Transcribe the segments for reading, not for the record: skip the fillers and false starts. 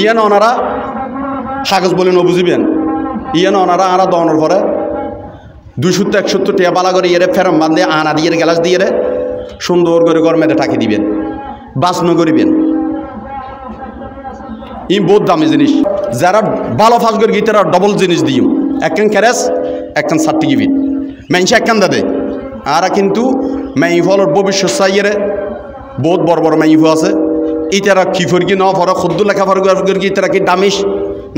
ইয়ান ওনারা কাগজ বলে বুঝিবেন ইয়ান ওনারা আনা দনের পরে 200-170 টাকা বালা করে ইয়ে ফেরম বান্ধে আনা দিয়ে গ্লাস দিয়ে সুন্দর করে গরমেতে টাকি দিবেন বাসন করিবেন ই বহুত দামি জিনিস যারা ভালো ফাঁস করে গিয়ে তারা ডবল জিনিস দিও একখান ক্যারেস একখান সার্টিফিকেট মেনসে একখান দাদে আর কিন্তু মেইফলের ভবিষ্যৎ চাইয়ে বহুত বড় বড় মেইফ আছে ইতারা কি ফরকি ন ফর খুদ্দু লেখা ফর কি তারা কি দামিস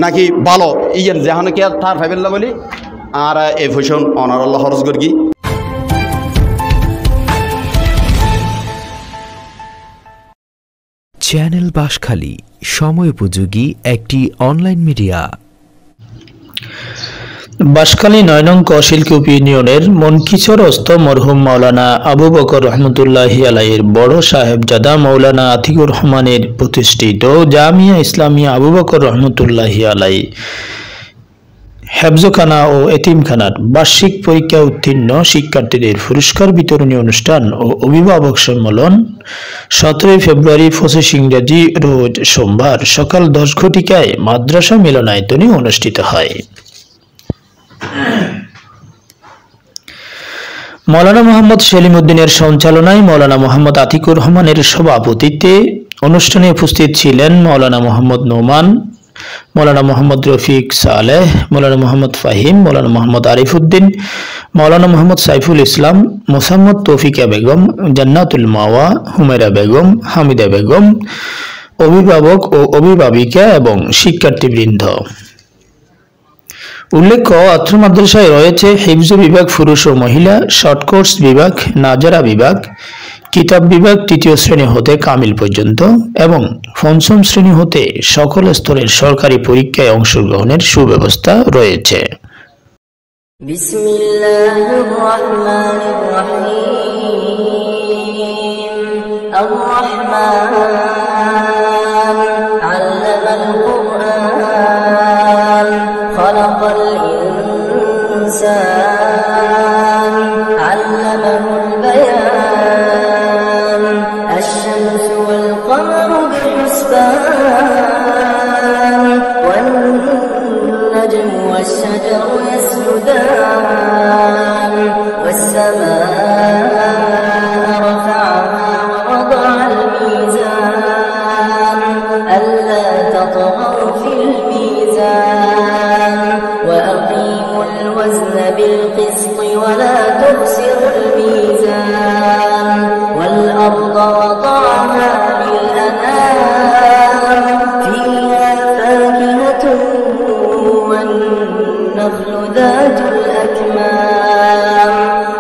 নাকি ভালো ইয়ের যেখানে কি তার ফাইবেল্লা বলি আর এই ফসন অনার আল্লাহ খরচ করি চ্যানেল বাঁশখালী সময় উপযোগী একটি অনলাইন মিডিয়া। বাঁশখালী ৯ নং কশিলকুপ ইউনিয়নের মনকিচরস্থ মরহুম মাওলানা আবু বকর রহমতুল্লাহি আলাইহির বড় সাহেবজাদা মাওলানা আতিকুর রহমানের প্রতিষ্ঠিত জামিয়া ইসলামিয়া আবু বকর রহমতুল্লাহি আলাইহি হেফজখানা ও এতিমখানার বার্ষিক পরীক্ষা উত্তীর্ণ শিক্ষার্থীদের পুরস্কার বিতরণী অনুষ্ঠান ও অভিভাবক সম্মেলন 17 ফেব্রুয়ারি 25 ইংরেজি রোজ সোমবার সকাল 10 ঘটিকায় মাদ্রাসা মিলনায়তনে অনুষ্ঠিত হয়। মৌলানা মোহাম্মদ সেলিম উদ্দিনের সঞ্চালনায় মৌলানা মোহাম্মদ আতিকুর রহমানের সভাপতিত্বে অনুষ্ঠানে উপস্থিত ছিলেন মৌলানা মোহাম্মদ নোমান, মৌলানা মোহাম্মদ রফিক সালেহ, মৌলানা মোহাম্মদ ফাহিম, মৌলানা মোহাম্মদ আরিফ উদ্দিন, মৌলানা মোহাম্মদ সাইফুল ইসলাম, মোসাম্মদ তৌফিকা বেগম, জান্নাতুল মাওয়া, হুমেরা বেগম, হামিদা বেগম, অভিভাবক ও অভিভাবিকা এবং শিক্ষার্থীবৃন্দ। উল্লেখ্য, অত্র মাদ্রাসায় রয়েছে হিফজ বিভাগ পুরুষ ও মহিলা, শর্ট কোর্স বিভাগ, নাজারা বিভাগ, কিতাব বিভাগ ৩য় শ্রেণী হতে কামিল পর্যন্ত এবং ৫ম শ্রেণী হতে সকল স্তরের সরকারি পরীক্ষায় অংশগ্রহণের সুব্যবস্থা রয়েছে। বিসমিল্লাহির রহমানির রহিম। আর-রহমান আল্লামাল কুরআন খালাকাল ইনসান আল্লামাহুল বায়ান আশ-শামসু ওয়াল কমারু বিহিসবান ওয়ান নাজমু ওয়াশ-শাজারু يسجدان والسماء رفعها ووضع الميزان ألا تطغوا في الميزان وأقيموا الوزن بالقسط ولا تخسروا الميزان والأرض وضعها للأنام فيها فاكهة والنخل ذات الأكمام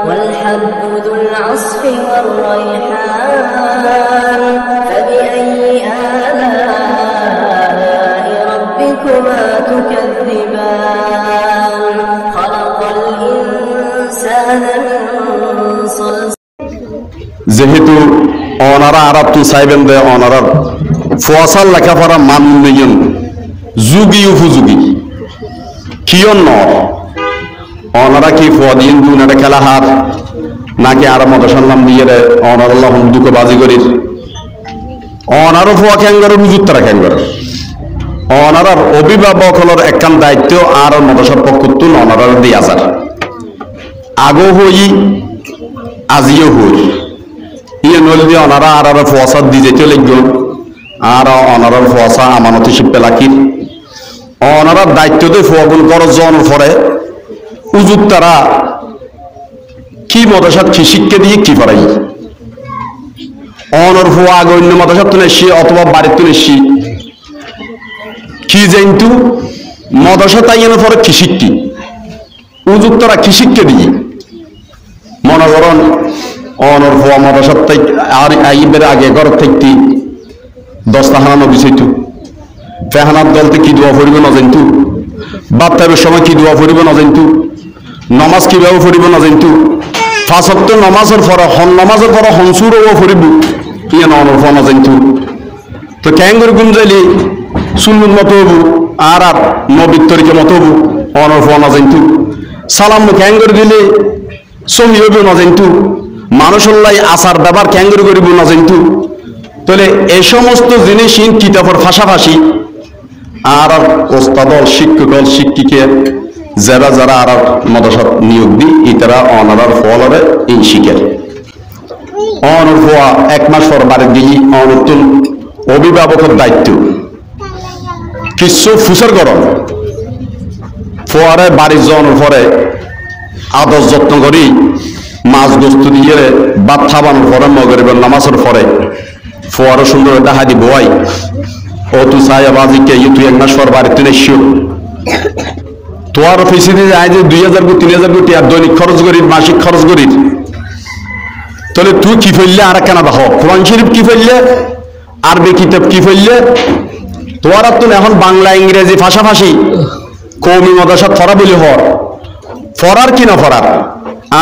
والحب ذو العصف والريحان فبأي آلاء ربكما تكذبان خلق الإنسان من صلصال যেহেতু অনারা আরব তো চাইবেন যে অনারার ফসল লেখাপড়া মান উন্নয়ন যুগী উপযোগী কিয়ন ন অনারা কি ফদিন দুনারে খেলা হাত নাকি আর মদসার নাম দিয়ে রে অনার আল্লাহ দুঃখ বাজি করির অনারও ফোয়া ক্যাঙ্গার রুজুত তারা ক্যাঙ্গার অনারার অভিভাবক হলোর একখান দায়িত্ব আর মদসার পক্ষতুন অনারার দিয়ে আসার আগো হই আজিও হই ইয়ে নল দিয়ে অনারা আর আর ফোয়াশা দিয়ে যেতে লাগল আর অনারার ফোয়াশা আমানতি শিল্পে লাকির অনারার দায়িত্ব দিয়ে ফোয়াগুন করজ জনের পরে উজুত তারা কি মদসাত কি শিক্ষা দিয়ে কি পারাই অনর ফোয়া আগে অন্য মদসাত তুলে এসছি অথবা বাড়ির তুলে এসছি কি জানতু মদসা তাই এনে পরে কি শিক্ষি উজুত তারা কি শিক্ষা দিয়ে মনে করেন অনর ফোয়া মদসাত তাই আর আইবের আগে ঘর থাকতে 10টা হানানো বিষয়তু ফেহানার দলতে কি দোয়া পড়িব না জানতু বাচ্চার সময় কি দোয়া পড়িব না জানতু নমাজ কিভাবে পড়িব না জানতু 5 ওয়াক্ত নমাজের পর নমাজের পর হনসুরও পড়িব ইয়ে ননর ফোয়া না জানতু তো ক্যাঙ্গুর গুঞ্জাইলি সুন্নত মতো হবু আর আর নবীর তরিকা মতো হবু অনর ফোয়া না জানতু সালাম ক্যাঙ্গুর দিলে সহি হইব না জানতু মানুষের লাই আচার ব্যবহার ক্যাঙ্গুর করিব না জানতু তো তাহলে এই সমস্ত জিনিস কিতাবের পাশাপাশি আর ওস্তাদ শিক্ষক শিক্ষিকে যারা যারা আর মদরসা নিয়োগ দি ইতারা অনারার ফলরে ইন শিখের অনর ফোয়া 1 মাস পর বাড়ি গিয়ে অনতুন অভিভাবকের দায়িত্ব কিছু ফুসর গরম ফোয়ারে বাড়ি যাওয়ার পরে আদর যত্ন করি মাছ গোস্ত দিয়ে ভাত খাবানোর পরে মগরিবের নামাজের পরে ফোয়ারও সুন্দর দেখা দিব ভাই ও তুই সাহেব আজিকে তুই 1 মাস পর বাড়িতে এসো তোর অফিসে যায় যে 2000 কোটি 3000 কোটি আর দৈনিক খরচ করি মাসিক খরচ করি তাহলে তুই কি ফেললে আর কেন দেখো কোরআন শরীফ কি ফেললে আরবি কিতাব কি ফেললে তোর আর তো এখন বাংলা ইংরেজি পাশাপাশি কৌমি মাদ্রাসা ফরা বলি হর ফরার কি না ফরার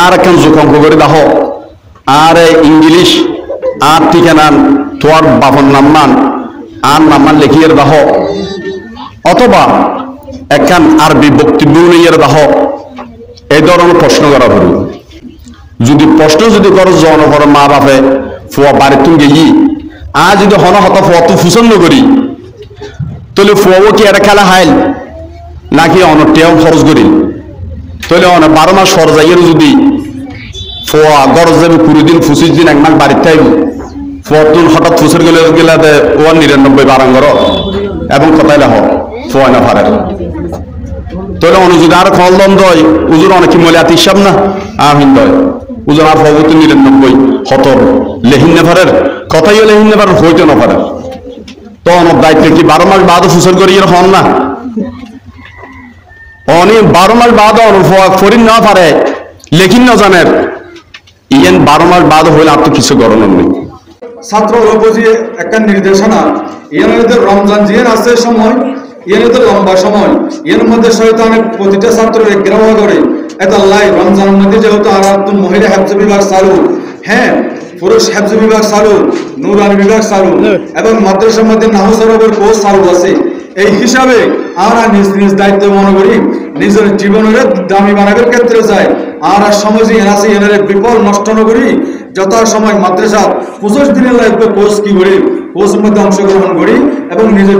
আর এখন যোগাঙ্ক করে দেখো আর ইংলিশ আর ঠিকানা তোর বাপন নাম্মান আর নাম্মান লিখিয়ে দেখো অথবা একখান আরবি বক্তব্য নিয়ে দেখো এই ধরনের প্রশ্ন করা পড়ি যদি প্রশ্ন যদি করো জন করো মা বাপে ফুয়া বাড়ি তুমি গেই আর যদি হন হত ফুয়া তুই পছন্দ করি তাহলে ফুয়াও কি একটা খেলা হাইল নাকি অনটেও খরচ করি তাহলে 12 মাস সর যাইয়ের যদি ফুয়া গরজ যাবে 20 দিন 25 দিন 1 মাস বাড়িতে আইব ফুয়া তুই হঠাৎ ফুসের গেলে গেলে ও 99 বারাং করো এবং কথাই লাহ ফুয়া না পারে তাহলে অনুযোগ আর ফল দম দয় উজুর অনেক মলে আতি হিসাব না আমিন দয় উজুর আর ফলবত 99 হতর লেহিন নেভারের কথাই লেহিন নেভার হইতে না পারে তো অনেক দায়িত্ব কি 12 মাস বাদ ফুসল করি এর হন না অনেক 12 মাস বাদ ফরিন না পারে লেখিন না জানের ইয়েন 12 মাস বাদ হইলে আর তো কিছু গরম নেই ছাত্র বুঝি একটা নির্দেশনা ইয়াদের রমজান জিয়ান আছে সময় ইয়াদের লম্বা সময় এর মধ্যে শয়তানের প্রতিটা ছাত্রের গ্রহ করে এত আল্লাহ রমজানের মধ্যে যেহেতু আর মহিলা হেফজ বিভাগ চালু হ্যাঁ পুরুষ হেফজ বিভাগ চালু নুরানি বিভাগ চালু এবং মাদ্রাসার মধ্যে নাহু সরবের কোর্স চালু আছে এই হিসাবে আমরা নিজ নিজ দায়িত্ব মনে করি নিজের জীবনের দামি বানাবের ক্ষেত্রে যাই আর সমাজে এনাছে এনারে বিফল নষ্ট না করি যত সময় মাদ্রাসা 25 দিনের লাগবে কোর্স কি করি কোর্সের মধ্যে অংশগ্রহণ করি এবং নিজের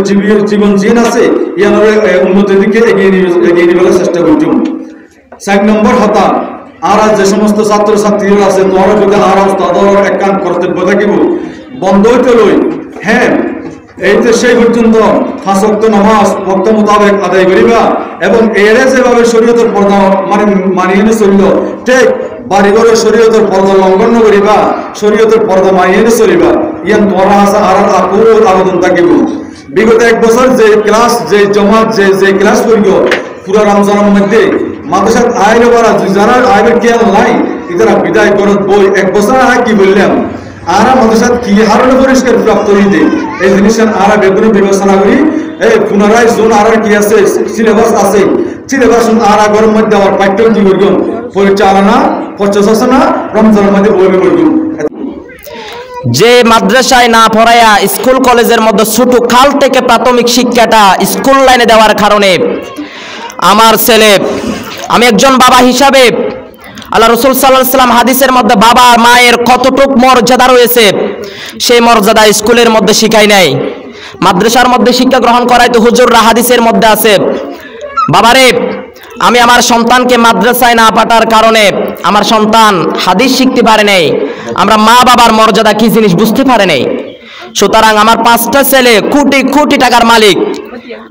জীবন জিন আছে এনারে উন্নতির দিকে এগিয়ে নিয়ে চেষ্টা করছি 4 নম্বর হতা আর যে সমস্ত ছাত্র ছাত্রীরা আছে তোমার যদি আর তাদের একান্ত কর্তব্য থাকিব বন্ধ হইতে লই হ্যাঁ এই যে সেই পর্যন্ত 5 ওয়াক্ত নামাজ ওয়াক্ত মোতাবেক আদায় করিবা এবং এরে যেভাবে শরীয়তের পর্দা মানিয়ে চলিল ঠিক বাড়িঘরের শরীয়তের পর্দা লঙ্ঘন করিবা শরীয়তের পর্দা মানিয়ে চলিবা ইয়ান তোমার আছে আর আকুল আবেদন থাকিব বিগত 1 বছর যে ক্লাস যে জমাত যে ক্লাস করিল পুরো রমজানের মধ্যে মাদ্রাসাত আইলে বারা যারা আইবে কেন নাই ইতারা বিদায় করত বই 1 বছর আগে কি বললাম আরা মাদ্রাসাত কি হারণ পরিষ্কার প্রাপ্ত হইতে এই জিনিসের আরা বেগুনি বিবেচনা করি এই পুনরায় জোন আর কি আছে সিলেবাস আছে সিলেবাস আরা গরম মধ্যে আবার পাঠ্য কি করগম পরিচালনা প্রশাসনা রমজানের মধ্যে বই করগম যে মাদ্রাসায় না পড়ায়া স্কুল কলেজের মধ্যে ছোট কাল থেকে প্রাথমিক শিক্ষাটা স্কুল লাইনে দেওয়ার কারণে আমার ছেলে আমি একজন বাবা হিসাবে আল্লাহ রাসূল সাল্লাল্লাহু আলাইহি ওয়াসাল্লাম হাদিসের মধ্যে বাবা মায়ের কতটুক মর্যাদা রয়েছে সেই মর্যাদা স্কুলের মধ্যে শিখাই নাই মাদ্রাসার মধ্যে শিক্ষা গ্রহণ করাই তো হুজুররা হাদিসের মধ্যে আছে বাবারে আমি আমার সন্তানকে মাদ্রাসায় না পাঠার কারণে আমার সন্তান হাদিস শিখতে পারে নাই আমরা মা বাবার মর্যাদা কি জিনিস বুঝতে পারে নাই সুতরাং আমার 5টা ছেলে কোটি কোটি টাকার মালিক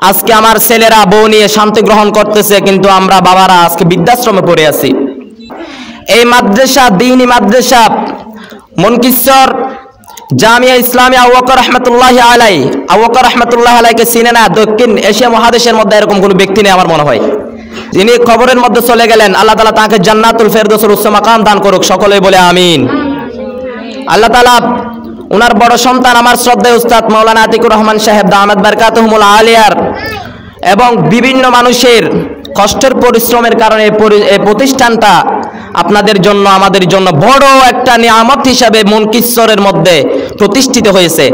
আজকে আমার ছেলেরা বউ নিয়ে শান্তি গ্রহণ করতেছে কিন্তু আমরা বাবারা আজকে বৃদ্ধাশ্রমে পড়ে আছি এই মাদ্রাসা দ্বীনি মাদ্রাসা মনকিশ্বর জামিয়া ইসলামিয়া আবু বকর রাহমাতুল্লাহি আলাইহি আবু বকর রাহমাতুল্লাহি আলাইহিকে চিনে না দক্ষিণ এশিয়া মহাদেশের মধ্যে এরকম কোনো ব্যক্তি নেই আমার মনে হয় যিনি কবরের মধ্যে চলে গেলেন আল্লাহ তাআলা তাকে জান্নাতুল ফেরদৌসের উচ্চ মাকাম দান করুক সকলেই বলে আমিন আল্লাহ তাআলা ওনার বড় সন্তান আমার শ্রদ্ধেয় উস্তাদ মাওলানা আতিকুর রহমান সাহেব দামাত বারকাতুহুমুল আলিয়ার এবং বিভিন্ন মানুষের কষ্টের পরিশ্রমের কারণে এই প্রতিষ্ঠানটা আপনাদের জন্য আমাদের জন্য বড় একটা নিয়ামত হিসাবে মনকিশ্বরের মধ্যে প্রতিষ্ঠিত হয়েছে।